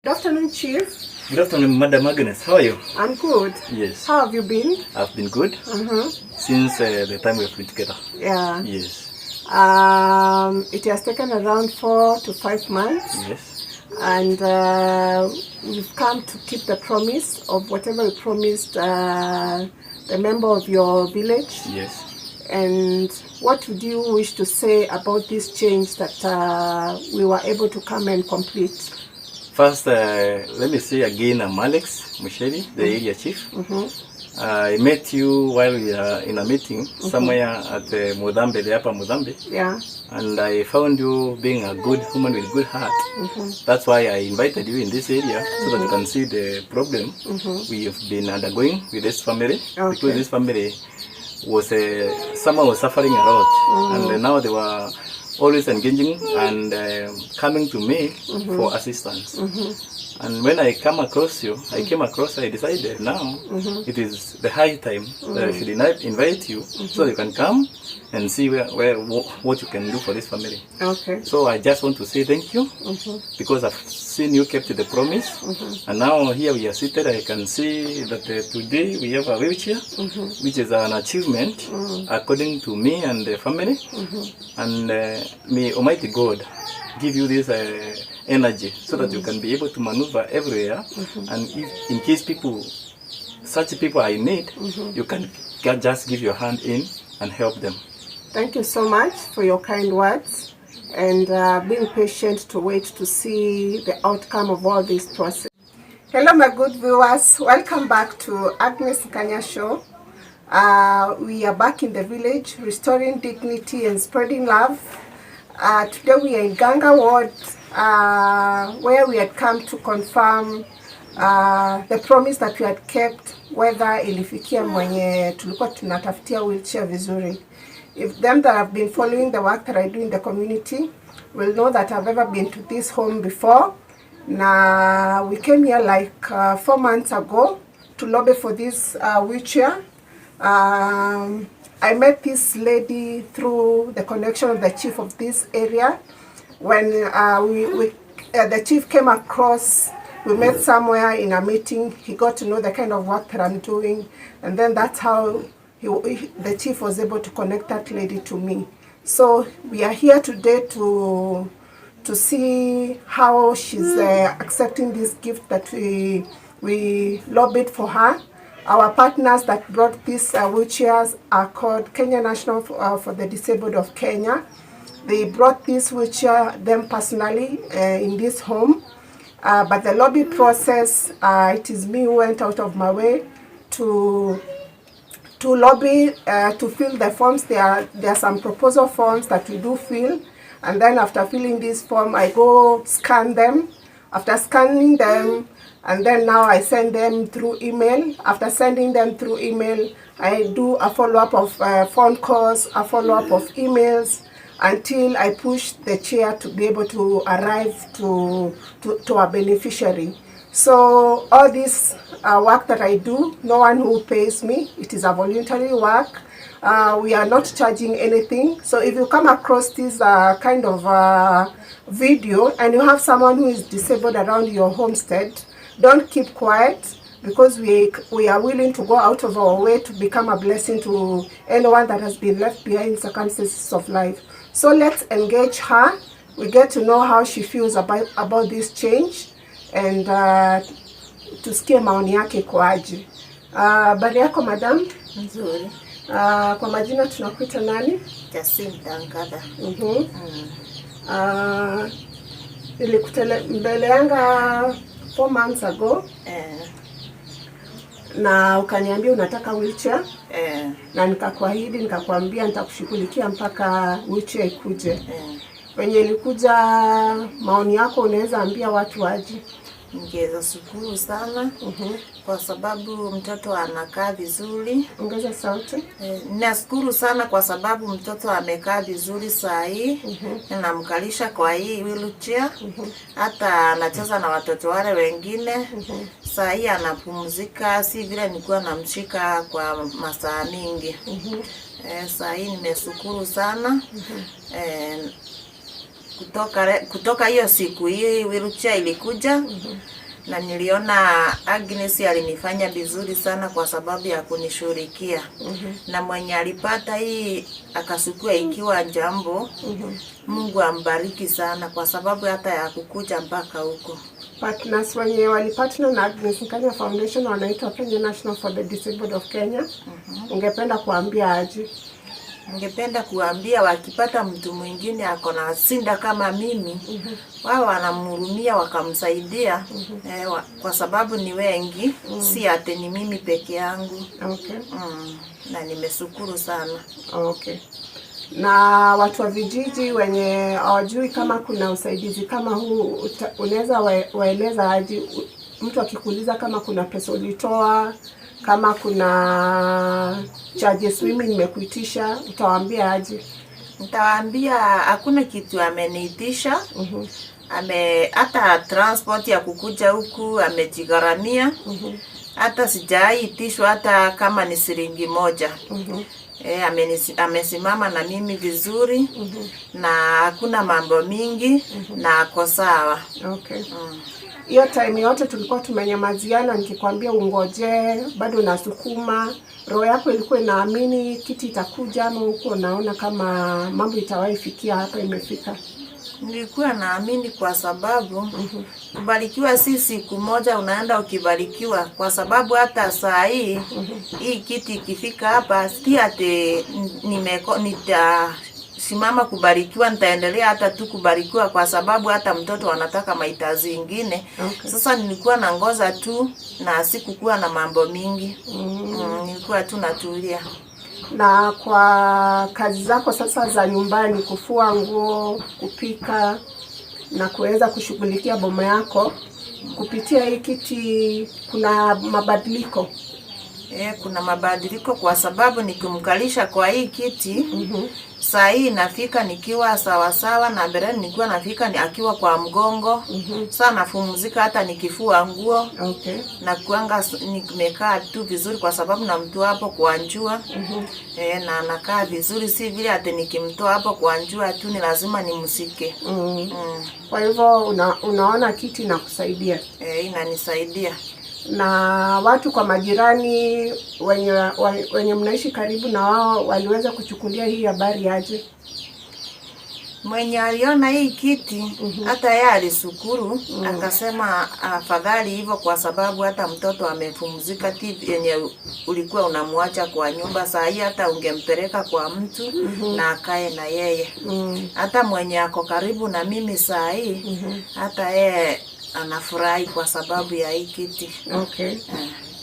Good afternoon, Chief. Good afternoon, Madam Agnes. How are you? I'm good. Yes. How have you been? I've been good. Since the time we've been together. Yeah. Yes. It has taken around 4 to 5 months. Yes. And we've come to keep the promise of whatever we promised the member of your village. Yes. And what would you wish to say about this change that we were able to come and complete? First, let me say again, I'm Alex Musheri, the area chief. I met you while we are in a meeting somewhere at Mudambe, the upper Mudambe. Yeah. And I found you being a good woman with good heart. That's why I invited you in this area so that you can see the problem we have been undergoing with this family. Okay. Because this family was someone was suffering a lot, and now they were always engaging and coming to me for assistance. And when I came across you, I decided now it is the high time that I should invite you so you can come and see what you can do for this family. Okay. So I just want to say thank you because I've seen you kept the promise, and now here we are seated. I can see that today we have a wheelchair, which is an achievement according to me and the family. And may Almighty God give you this energy so that you can be able to maneuver everywhere. And if in case such people are in need, you can just give your hand in and help them. Thank you so much for your kind words and being patient to wait to see the outcome of all this process. Hello my good viewers, welcome back to Agnes Kanya Show. We are back in the village, restoring dignity and spreading love. Today we are in Ganga Ward, where we had come to confirm the promise that we had kept, whether ilifikia mwenye tulikuwa tunatafutia wheelchair vizuri. If them that have been following the work that I do in the community will know that I've ever been to this home before. Now we came here like 4 months ago to lobby for this wheelchair. I met this lady through the connection of the chief of this area. When the chief came across, we met somewhere in a meeting. He got to know the kind of work that I'm doing, and then that's how the chief was able to connect that lady to me. So we are here today to see how she's accepting this gift that we lobbied for her. Our partners that brought these wheelchairs are called Kenya National for the Disabled of Kenya. They brought this wheelchair them personally in this home. But the lobby process, it is me who went out of my way to lobby, to fill the forms. There are some proposal forms that we do fill. And then after filling this form, I go scan them. After scanning them, and then now I send them through email. After sending them through email, I do a follow-up of phone calls, a follow-up of emails, until I push the chair to be able to arrive to a beneficiary. So all this work that I do, no one who pays me. It is a voluntary work. We are not charging anything. So if you come across this kind of video and you have someone who is disabled around your homestead, don't keep quiet, because we are willing to go out of our way to become a blessing to anyone that has been left behind in circumstances of life. So let's engage her. We get to know how she feels about this change, and tusikie maoni yake kwaje. Habari yako madam? Nzuri. Kwa majina tunakuita nani? Jacinta Ngada. Nilikutembeleanga 4 months ago. Na ukaniambia unataka wheelchair. Na nikakuahidi, nikakwambia nitakushughulikia mpaka wheelchair ikuje. Wenye ilikuja, maoni yako unaweza ambia watu waje? Ningeweza shukuru sana kwa sababu mtoto anakaa vizuri. Ongeza sauti. Nashukuru sana kwa sababu mtoto amekaa vizuri saa hii. Namkalisha kwa hii wheelchair. Hata anacheza na watoto wale wengine. Saa hii anapumzika, si vile nilikuwa namshika kwa masaa mingi. Saa hii nimeshukuru sana. kutoka hiyo siku hii wheelchair ilikuja. Na niliona Agnes alinifanya vizuri sana kwa sababu ya kunishughulikia. Na mwenye alipata hii akasukua ikiwa jambo, Mungu ambariki sana kwa sababu hata ya kukuja mpaka huko. Partners wenye walipartner na Agnes Nkanya Foundation wanaitwa Kenya National for the Disabled of Kenya. Ungependa kuambia aje? Ningependa kuambia wakipata mtu mwingine ako na sinda kama mimi, wao wanamhurumia wakamsaidia, kwa sababu ni wengi, si ate ni mimi peke yangu. Okay. Na nimeshukuru sana. Okay. Na watu wa vijiji wenye hawajui kama kuna usaidizi kama huu, unaweza waeleza aje? Mtu akikuuliza kama kuna pesa ulitoa, kama kuna charges mimi nimekuitisha, utawaambia aje? Nitawaambia hakuna kitu ameniitisha. Hata transport ya kukuja huku amejigharamia. Hata sijaitishwa hata kama ni shilingi moja. Amesimama na mimi vizuri. Na hakuna mambo mingi. Na ako sawa. Okay. Hiyo time yote tulikuwa tumenyamaziana, nikikwambia ungoje, bado nasukuma, roho yako ilikuwa inaamini kiti itakuja, ama huko naona kama mambo itawahi fikia hapa imefika? Nilikuwa naamini kwa sababu kubarikiwa si siku moja unaenda ukibarikiwa, kwa sababu hata saa hii hii kiti ikifika hapa si ate simama kubarikiwa, nitaendelea hata tu kubarikiwa kwa sababu hata mtoto anataka mahitaji zingine. Sasa nilikuwa na ngoza tu na sikukuwa na mambo mingi. Nilikuwa tu natulia. Na kwa kazi zako sasa za nyumbani, kufua nguo, kupika na kuweza kushughulikia boma yako, kupitia hii kiti kuna mabadiliko? Kuna mabadiliko kwa sababu nikimkalisha kwa hii kiti, saa hii nafika nikiwa sawa sawa, na mbele nilikuwa nafika akiwa kwa mgongo. Sasa nafumzika hata nikifua nguo. Na kuanga nimekaa tu vizuri kwa sababu na mtu hapo kwa njua. Na nakaa vizuri, si vile ate nikimtoa hapo kwa njua tu ni lazima nimsike. Kwa hivyo unaona kiti inakusaidia? Inanisaidia. Na watu kwa majirani wenye mnaishi karibu na wao waliweza kuchukulia hii habari aje? Mwenye aliona hii kiti hata yeye alishukuru, akasema afadhali hivyo kwa sababu hata mtoto amepumzika. TV yenye ulikuwa unamwacha kwa nyumba, saa hii hata ungempeleka kwa mtu na akae na yeye. Hata mwenye ako karibu na mimi saa hii hata yeye anafurahi kwa sababu ya hii kiti.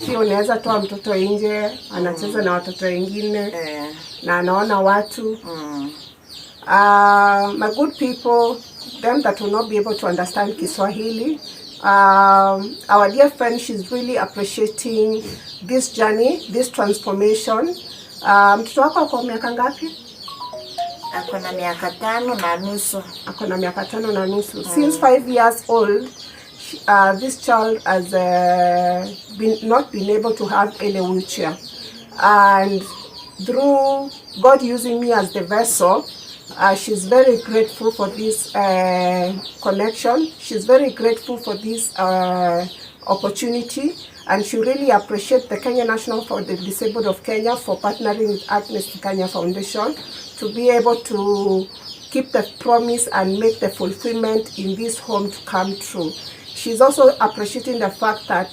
Sio unaweza toa mtoto nje, anacheza na watoto wengine, na anaona watu. My good people, them that will not be able to understand Kiswahili, our dear friend, she's really appreciating this journey, this transformation. Mtoto wako ako miaka ngapi? Ako na miaka 5 na nusu. Ako na miaka 5 na nusu. Since 5 years old, this child has not been able to have any wheelchair. And through God using me as the vessel, she's very grateful for this connection. She's very grateful for this opportunity, and she really appreciates the Kenya National for the Disabled of Kenya for partnering with A.R.S. Nkanya Foundation to be able to keep the promise and make the fulfillment in this home to come true. She's also appreciating the fact that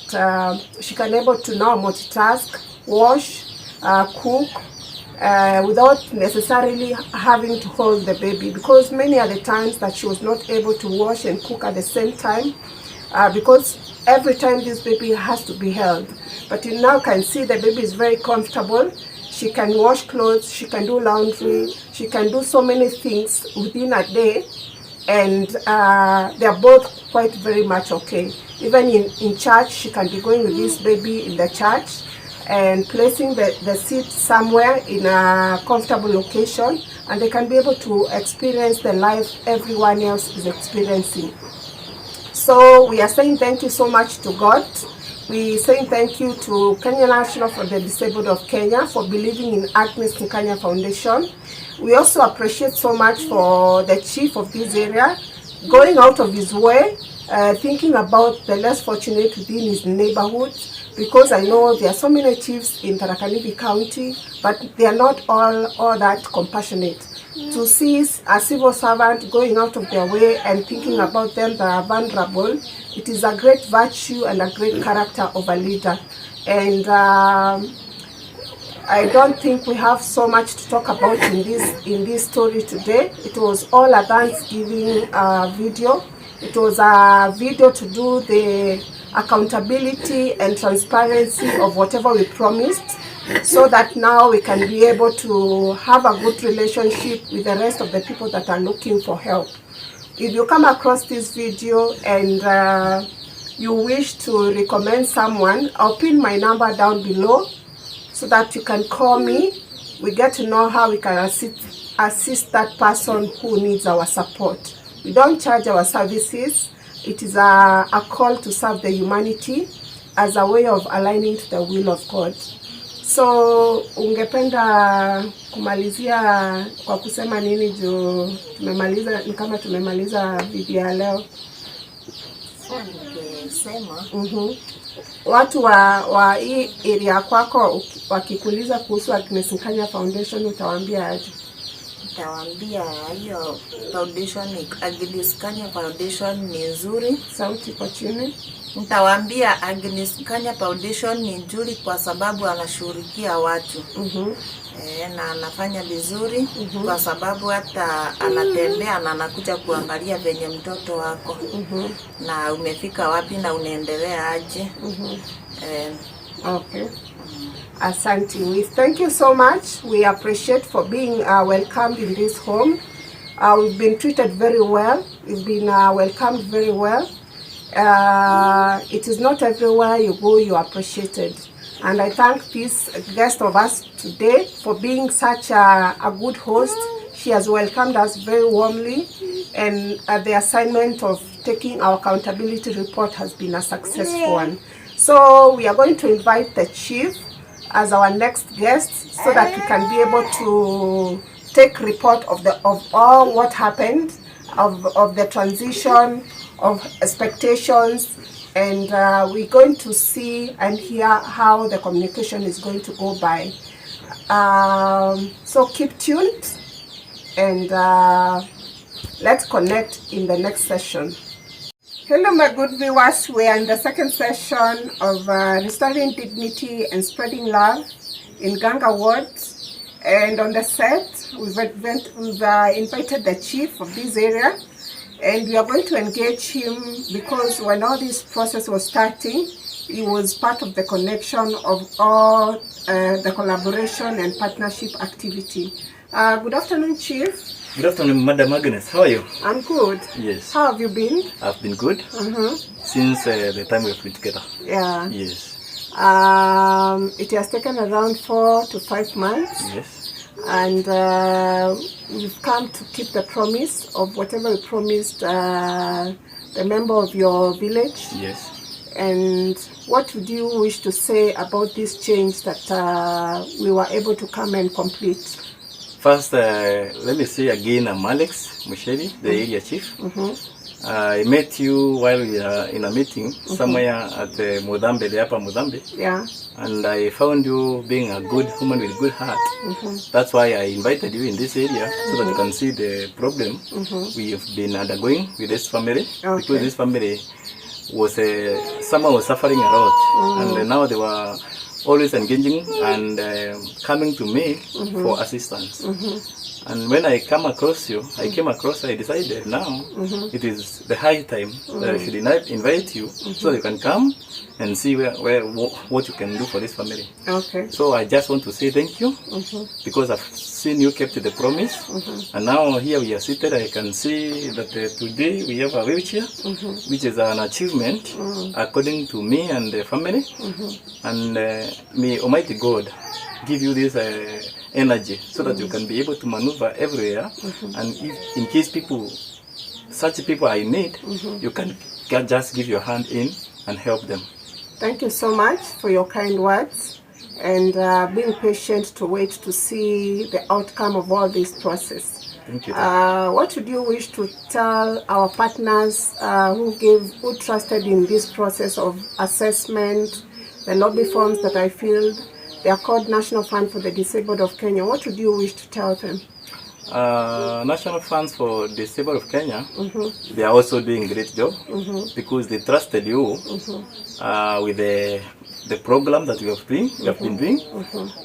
she can able to now multitask, wash, cook, without necessarily having to hold the baby, because many are the times that she was not able to wash and cook at the same time, because every time this baby has to be held. But you now can see the baby is very comfortable. She can wash clothes, she can do laundry, she can do so many things within a day, and they are both quite very much okay. Even in church, she can be going with this baby in the church and placing the seat somewhere in a comfortable location, and they can be able to experience the life everyone else is experiencing. So we are saying thank you so much to God. We saying thank you to Kenya National for the Disabled of Kenya for believing in A.R.S. Nkanya Foundation. We also appreciate so much for the chief of this area going out of his way, thinking about the less fortunate within his neighborhood, because I know there are so many chiefs in Tharaka Nithi County, but they are not all that compassionate. To see a civil servant going out of their way and thinking about them that are vulnerable, it is a great virtue and a great character of a leader. And I don't think we have so much to talk about in this story today. It was all a Thanksgiving video. It was a video to do the accountability and transparency of whatever we promised, so that now we can be able to have a good relationship with the rest of the people that are looking for help. If you come across this video and you wish to recommend someone, I'll pin my number down below so that you can call me. We get to know how we can assist that person who needs our support. We don't charge our services. It is a call to serve the humanity as a way of aligning to the will of God. So ungependa kumalizia kwa kusema nini juu tumemaliza, ni kama tumemaliza video ya leo? Ningesema Watu wa hii area kwako wakikuuliza kuhusu Agnes Nkanya Foundation utawaambia aje? Nitawaambia hiyo foundation, Agnes Nkanya Foundation ni nzuri. Sauti kwa chini. Nitawaambia Agnes Nkanya Foundation ni nzuri kwa sababu anashughulikia watu. Na anafanya vizuri kwa sababu hata anatembea na anakuja kuangalia venye mtoto wako na umefika wapi na unaendelea aje. Okay. Asante. We thank you so much. We appreciate for being welcomed in this home. We've been treated very well. We've been welcomed very well. It is not everywhere you go you are appreciated. And I thank this guest of us today for being such a good host. She has welcomed us very warmly, and the assignment of taking our accountability report has been a successful one. So we are going to invite the chief as our next guest so that we can be able to take report of all what happened, of the transition, of expectations, and we're going to see and hear how the communication is going to go by. So keep tuned and let's connect in the next session. Hello my good viewers, we are in the second session of Restoring Dignity and Spreading Love in Ganga Ward, and on the set we've invited the chief of this area, and we are going to engage him because when all this process was starting, he was part of the connection of all the collaboration and partnership activity. Good afternoon, Chief. Good afternoon, Madam Agnes. How are you? I'm good. Yes. How have you been? I've been good since the time we've been together. Yeah. Yes. It has taken around 4 to 5 months. Yes. And we've come to keep the promise of whatever we promised the member of your village. Yes. And what would you wish to say about this change that we were able to come and complete? First, let me say again, I'm Alex Musheri, the area chief. I met you while we were in a meeting somewhere at Mudambe, the upper Mudambe. Yeah. And I found you being a good woman with good heart. That's why I invited you in this area so that you can see the problem we have been undergoing with this family. Because this family was someone was suffering a lot, and now they were always engaging and coming to me for assistance. And when I came across you, I decided now it is the high time that I should invite you so you can come and see what you can do for this family. Okay. So I just want to say thank you because I've seen you kept the promise, and now here we are seated. I can see that today we have a wheelchair, which is an achievement according to me and the family. And may Almighty God give you this energy so that you can be able to maneuver everywhere, and if in case such people are in need, you can just give your hand in and help them. Thank you so much for your kind words, and being patient to wait to see the outcome of all this process. Thank you. What would you wish to tell our partners who trusted in this process of assessment, the lobby forms that I filled? They are called National Fund for the Disabled of Kenya. What would you wish to tell them? National Funds for Disabled of Kenya, they are also doing a great job because they trusted you with the program that we have been doing,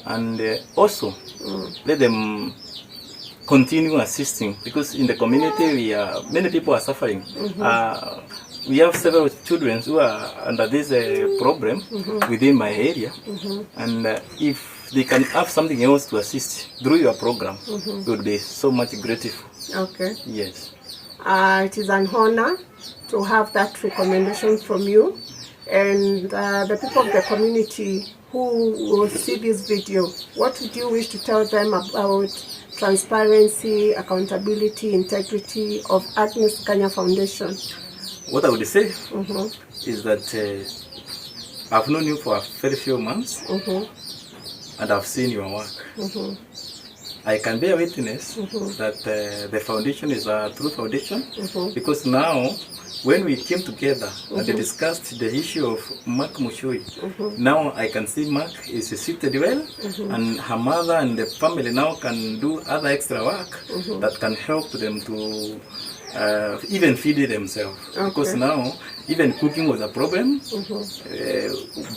and also let them continue assisting, because in the community many people are suffering. We have several children who are under this problem within my area, and if they can have something else to assist through your program, we would be so much grateful. Okay. Yes. It is an honor to have that recommendation from you, and the people of the community who will see this video, what would you wish to tell them about transparency, accountability, integrity of Agnes Kanya Foundation? What I would say is that I've known you for a very few months, and I've seen your work. I can bear witness that the foundation is a true foundation, because now when we came together and discussed the issue of Mark Mushui, now I can see Mark is seated well, and her mother and the family now can do other extra work that can help them to even feed themselves. Because now even cooking was a problem,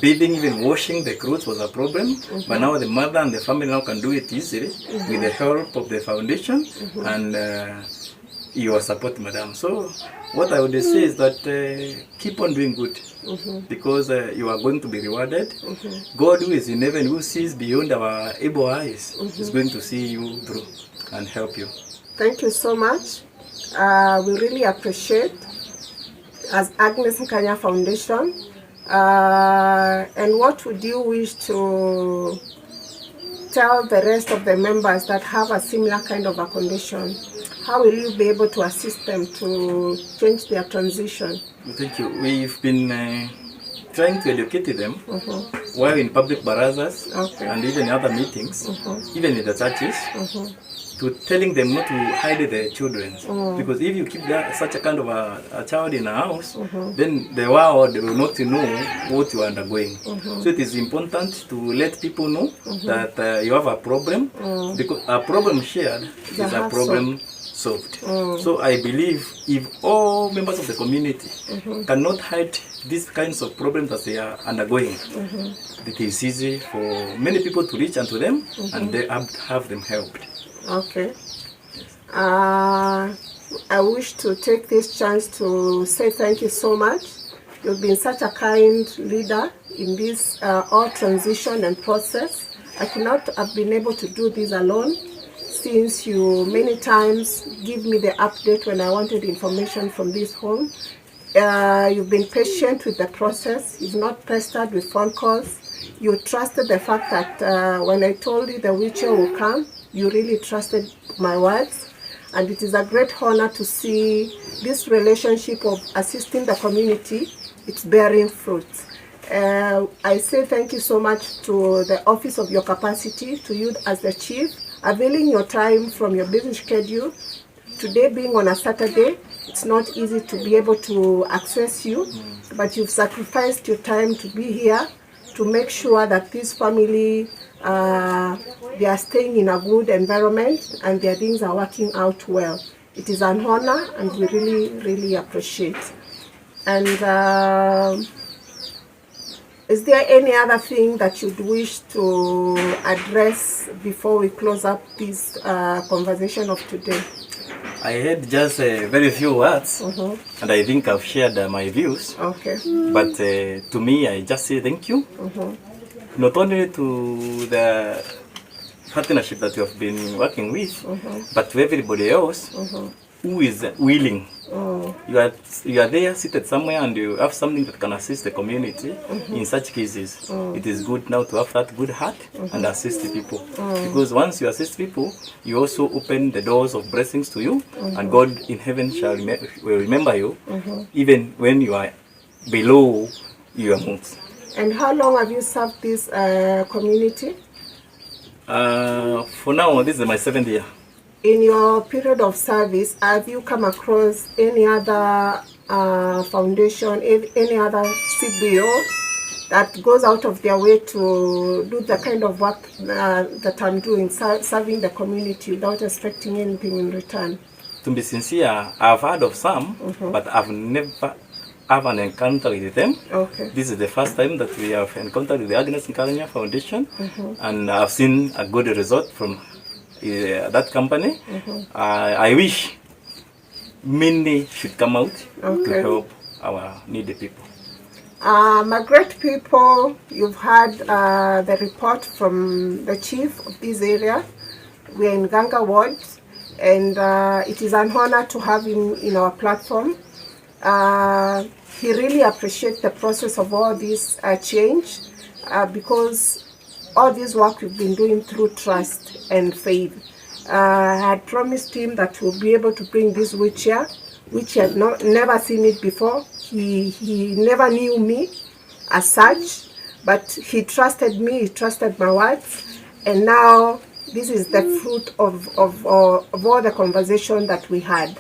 bathing, even washing the clothes was a problem, but now the mother and the family now can do it easily with the help of the foundation and your support, madam. So what I would say is that keep on doing good, because you are going to be rewarded. God, who is in heaven, who sees beyond our able eyes, is going to see you through and help you. Thank you so much. We really appreciate as Agnes Kanya Foundation. And what would you wish to tell the rest of the members that have a similar kind of a condition? How will you be able to assist them to change their transition? Thank you. We've been trying to educate them while in public barazas and even in other meetings, even in the churches, to telling them not to hide their children. Because if you keep such a kind of a child in a house, then the world will not know what you are undergoing. So it is important to let people know that you have a problem, because a problem shared is a problem solved. So I believe if all members of the community cannot hide these kinds of problems that they are undergoing, it is easy for many people to reach out to them and they have them helped. Okay. I wish to take this chance to say thank you so much. You've been such a kind leader in this all transition and process. I could not have been able to do this alone, since you many times give me the update when I wanted information from this home. You've been patient with the process. You've not pestered with phone calls. You trusted the fact that when I told you the wheelchair will come, you really trusted my words. And it is a great honor to see this relationship of assisting the community. It's bearing fruit. I say thank you so much to the office of your capacity, to you as the chief, availing your time from your busy schedule. Today being on a Saturday, it's not easy to be able to access you, but you've sacrificed your time to be here to make sure that this family, they are staying in a good environment and their things are working out well. It is an honor and we really, really appreciate. And is there any other thing that you'd wish to address before we close up this conversation of today? I had just very few words, and I think I've shared my views. Okay. But to me, I just say thank you. Not only to the partnership that you have been working with, but to everybody else who is willing. You are there seated somewhere and you have something that can assist the community. In such cases, it is good now to have that good heart and assist the people. Because once you assist people, you also open the doors of blessings to you, and God in heaven will remember you even when you are below your moods. And how long have you served this community? For now, this is my 7th year. In your period of service, have you come across any other foundation, any other CBO that goes out of their way to do the kind of work that I'm doing, serving the community without expecting anything in return? To be sincere, I've heard of some, but I've never have an encounter with them. Okay. This is the first time that we have encountered with the Agnes Nkaranya Foundation, and I've seen a good result from that company. I wish many should come out to help our needy people. My great people, you've heard the report from the chief of this area. We are in Ganga Ward, and it is an honor to have him in our platform. He really appreciates the process of all this change because all this work we've been doing through trust and faith. I had promised him that we'll be able to bring this wheelchair, which he had never seen it before. He never knew me as such, but he trusted me, he trusted my words, and now this is the fruit of all the conversation that we had.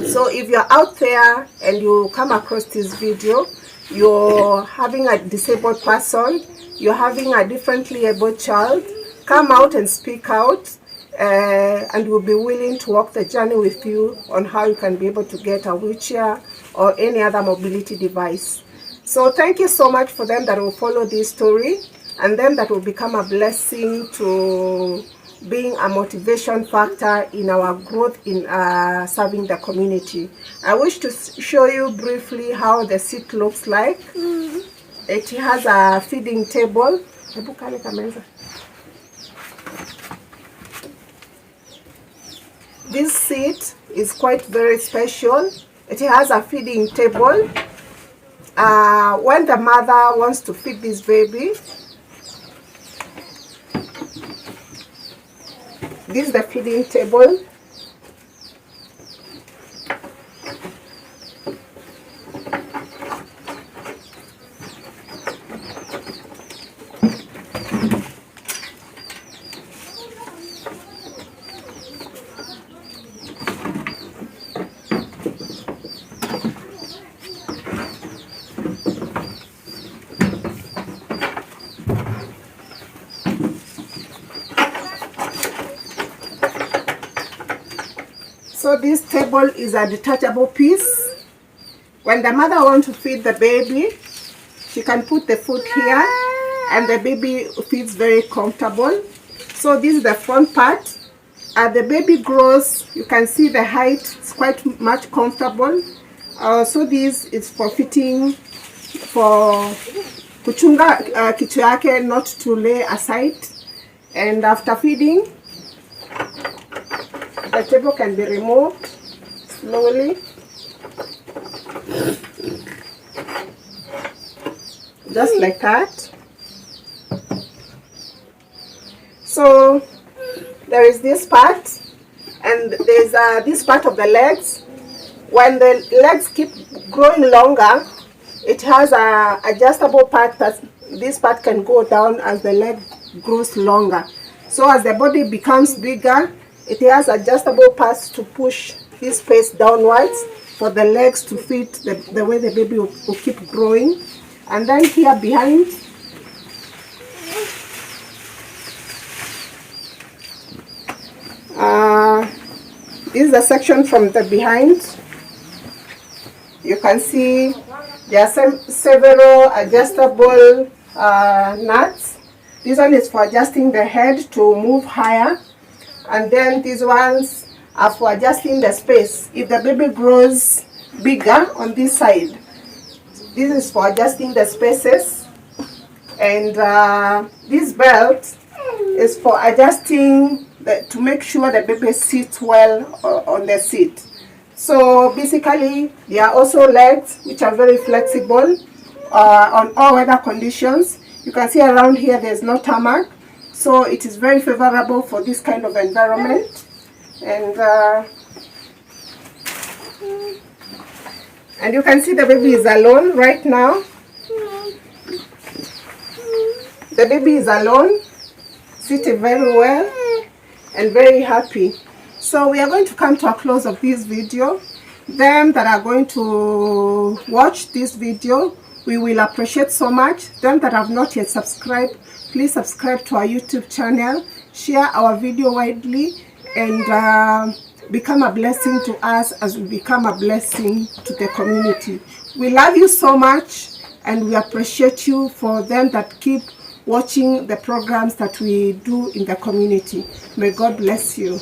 So if you're out there and you come across this video, you're having a disabled person, you're having a differently able child, come out and speak out, and we'll be willing to walk the journey with you on how you can be able to get a wheelchair or any other mobility device. So thank you so much for them that will follow this story, and them that will become a blessing to being a motivation factor in our growth in serving the community. I wish to show you briefly how the seat looks like. It has a feeding table. This seat is quite very special. It has a feeding table. When the mother wants to feed this baby, this is the feeding table. So this table is a detachable piece. When the mother wants to feed the baby, she can put the food here and the baby feels very comfortable. So this is the front part. As the baby grows, you can see the height is quite much comfortable. So this is for fitting, for kuchunga kichwa yake not to lay aside. And after feeding, the table can be removed slowly. Just like that. So there is this part, and there's this part of the legs. When the legs keep growing longer, it has a adjustable part that this part can go down as the leg grows longer. So as the body becomes bigger, it has adjustable parts to push this space downwards for the legs to fit the way the baby will keep growing. And then here behind, this is a section from the behind. You can see there are several adjustable nuts. This one is for adjusting the head to move higher. And then these ones are for adjusting the space. If the baby grows bigger on this side, this is for adjusting the spaces. And this belt is for adjusting, to make sure the baby sits well on the seat. So basically, there are also legs which are very flexible on all weather conditions. You can see around here there's no tarmac. So it is very favorable for this kind of environment. And you can see the baby is alone right now. The baby is alone, sitting very well and very happy. So we are going to come to a close of this video. Them that are going to watch this video, we will appreciate so much. Them that have not yet subscribed, please subscribe to our YouTube channel, share our video widely, and become a blessing to us as we become a blessing to the community. We love you so much, and we appreciate you for them that keep watching the programs that we do in the community. May God bless you.